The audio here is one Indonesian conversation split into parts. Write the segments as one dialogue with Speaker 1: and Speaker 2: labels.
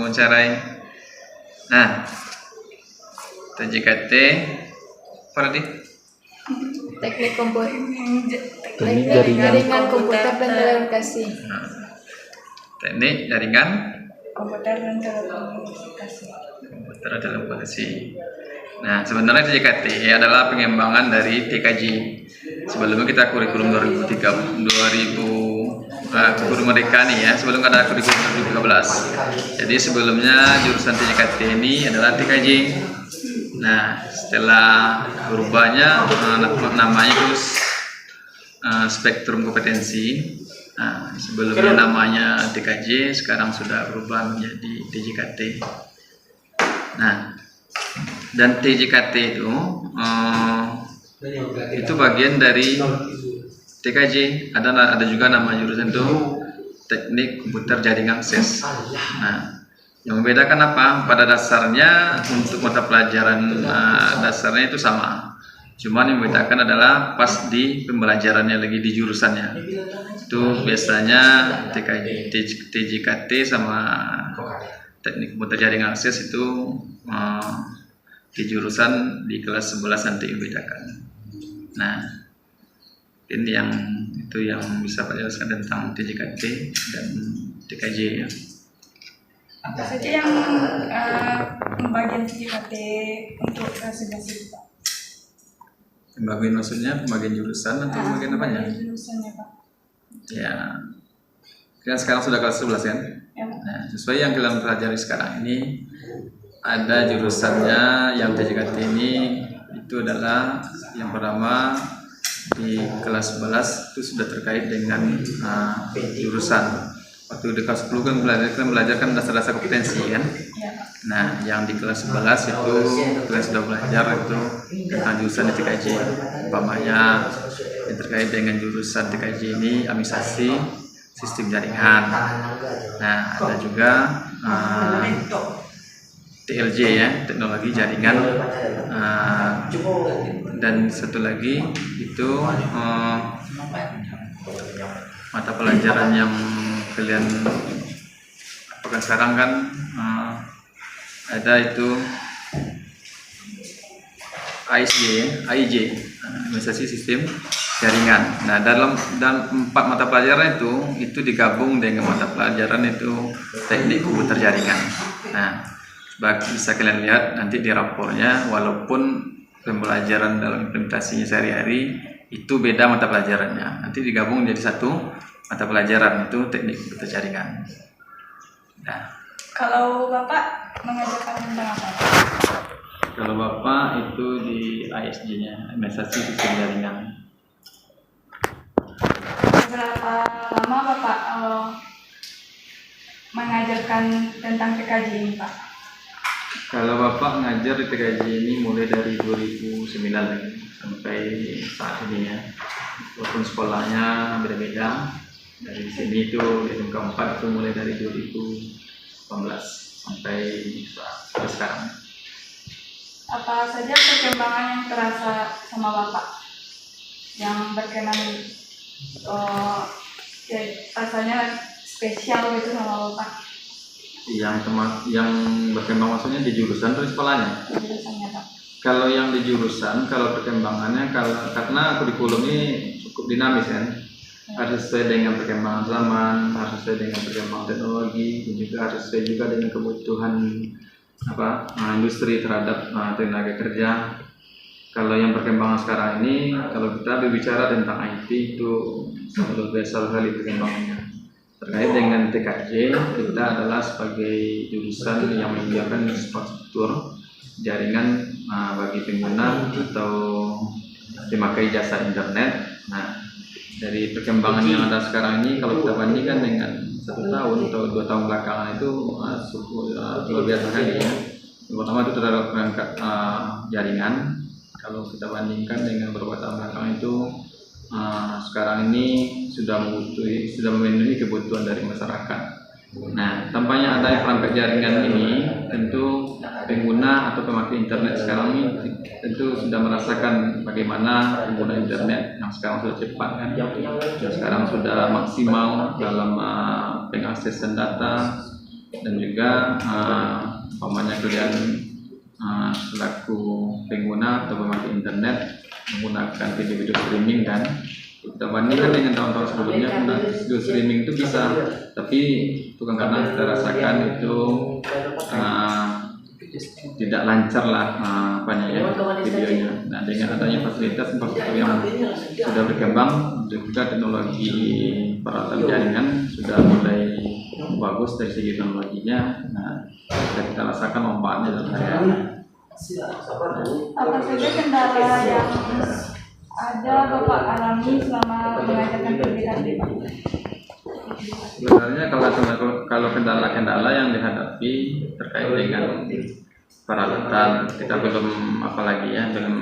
Speaker 1: mewawancarai. Nah, TJKT apa tadi?
Speaker 2: Teknik komputer,
Speaker 3: Teknik jaringan
Speaker 2: komputer dan telekomunikasi.
Speaker 1: Nah, teknik jaringan
Speaker 4: Komputer dan telekomunikasi.
Speaker 1: komputer dan telekomunikasi. Nah, sebenarnya TJKT adalah pengembangan dari TKJ. Sebelumnya kita kurikulum 2000 kurikulum Merdeka nih ya, sebelum ada kurikulum 2013. Jadi sebelumnya jurusan TJKT ini adalah TKJ. Nah, setelah berubahnya namanya itu spektrum kompetensi. Nah, sebelumnya namanya TKJ, sekarang sudah berubah menjadi TJKT. Nah, dan TJKT itu bagian dari TKJ. Ada juga nama jurusan itu Teknik Komputer Jaringan Akses. Nah, yang membedakan apa? Pada dasarnya untuk mata pelajaran dasarnya itu sama. Cuman yang membedakan adalah pas di pembelajarannya lagi di jurusannya. Itu biasanya TJKT sama Teknik Komputer Jaringan Akses itu di jurusan di kelas 11 nanti membedakan. Nah, ini yang bisa Pak jelaskan tentang TJKT dan TKJ ya.
Speaker 4: Apa saja yang pembagian TJKT untuk kelas 11 Pak?
Speaker 1: Pembagian maksudnya pembagian jurusan atau pembagian apanya?
Speaker 4: Jurusannya Pak.
Speaker 1: Ya, kan sekarang sudah kelas 11 kan?
Speaker 4: Ya.
Speaker 1: Nah, sesuai yang kalian pelajari sekarang ini, ada jurusannya yang TJKT ini itu adalah yang pertama di kelas 11 itu sudah terkait dengan jurusan. Waktu di kelas 10 kan belajarkan dasar-dasar kompetensi kan. Nah, yang di kelas 11 itu kalian sudah belajar itu tentang jurusan di TKJ. Umpamanya yang terkait dengan jurusan TKJ ini administrasi sistem jaringan. Nah, ada juga TLJ ya, teknologi jaringan. Dan satu lagi itu mata pelajaran yang kalian apakah sekarang kan ada itu AIJ, administrasi sistem jaringan. Nah, dalam 4 mata pelajaran itu digabung dengan mata pelajaran itu teknik komputer jaringan. Nah, bisa kalian lihat nanti di rapornya, walaupun pembelajaran dalam implementasinya sehari-hari itu beda mata pelajarannya, nanti digabung jadi satu mata pelajaran itu teknik komputer jaringan. Nah,
Speaker 4: kalau Bapak mengajarkan tentang apa?
Speaker 1: Kalau Bapak itu di ASJ-nya, administrasi sistem jaringan.
Speaker 4: Berapa lama Bapak mengajarkan tentang TKJ ini Pak?
Speaker 1: Kalau Bapak ngajar di TKJ ini mulai dari 2009 lagi sampai saat ini ya. Walaupun sekolahnya beda-beda. Dari sini itu SMK 4 itu mulai dari 2018 sampai sekarang.
Speaker 4: Apa saja perkembangan yang terasa sama Bapak yang berkenan rasanya spesial gitu sama Bapak?
Speaker 1: Yang berkembang maksudnya di jurusan atau di sekolahnya?
Speaker 4: Jurusannya Pak.
Speaker 1: Kalau yang di jurusan, kalau perkembangannya karena kurikulum ini cukup dinamis kan, harus sesuai dengan perkembangan zaman, harus sesuai dengan perkembangan teknologi, dan juga harus sesuai juga dengan kebutuhan industri terhadap tenaga kerja. Kalau yang perkembangan sekarang ini, kalau kita berbicara tentang IT itu sangat besar sekali perkembangannya. Terkait dengan TKJ, kita adalah sebagai jurusan yang menyediakan infrastruktur jaringan bagi pengguna atau pemakai jasa internet. Nah, dari perkembangan yang ada sekarang ini, kalau kita bandingkan dengan 1 tahun atau 2 tahun belakangan itu luar biasa sekali ya. Yang pertama itu terhadap perangkat jaringan. Kalau kita bandingkan dengan beberapa tahun belakangan itu, sekarang ini sudah memenuhi kebutuhan dari masyarakat. Nah, tampaknya adanya perangkat jaringan ini, tentu pengguna atau pemakai internet sekarang ini tentu sudah merasakan bagaimana pengguna internet yang sekarang sudah cepat kan, yang sekarang sudah maksimal dalam pengaksesan data, dan juga umpamanya kalian selaku pengguna atau pemakai internet menggunakan video-video streaming kan, kita bandingkan dengan tahun-tahun sebelumnya video streaming itu bisa, tapi itu kadang kita rasakan itu tidak lancar lah videonya. Nah, dengan adanya fasilitas infrastruktur yang sudah berkembang, juga teknologi peralatan jaringan sudah mulai bagus dari segi teknologinya. Nah, kita rasakan manfaatnya dalam hari-hari.
Speaker 4: Apa saja kendala yang ada Bapak alami selama mengajarkan PDKT, Pak?
Speaker 1: Sebenarnya kalau kendala-kendala yang dihadapi terkait dengan peralatan, kita belum belum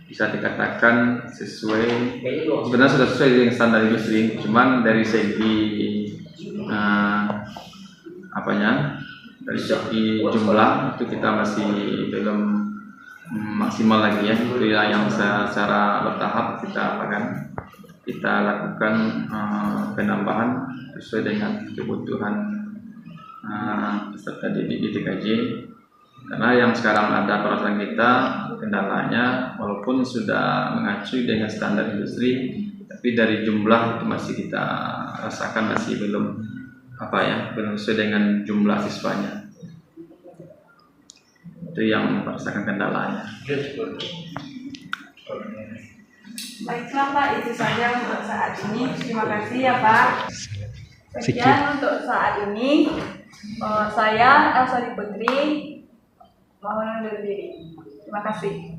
Speaker 1: bisa dikatakan sesuai, sebenarnya sudah sesuai dengan standar industri, cuman dari segi dari segi jumlah itu kita masih belum maksimal lagi ya. Itu yang secara bertahap kita lakukan penambahan sesuai dengan kebutuhan peserta didik di TKJ. Karena yang sekarang ada peralatan kita, kendalanya walaupun sudah mengacu dengan standar industri, tapi dari jumlah itu masih kita rasakan masih belum belum sesuai dengan jumlah siswanya. Itu yang merasakan kendalanya.
Speaker 4: Baiklah Pak, itu saja untuk saat ini. Terima kasih ya Pak. Sekian untuk saat ini. Saya Elsa Putri mohon undur diri. Terima kasih.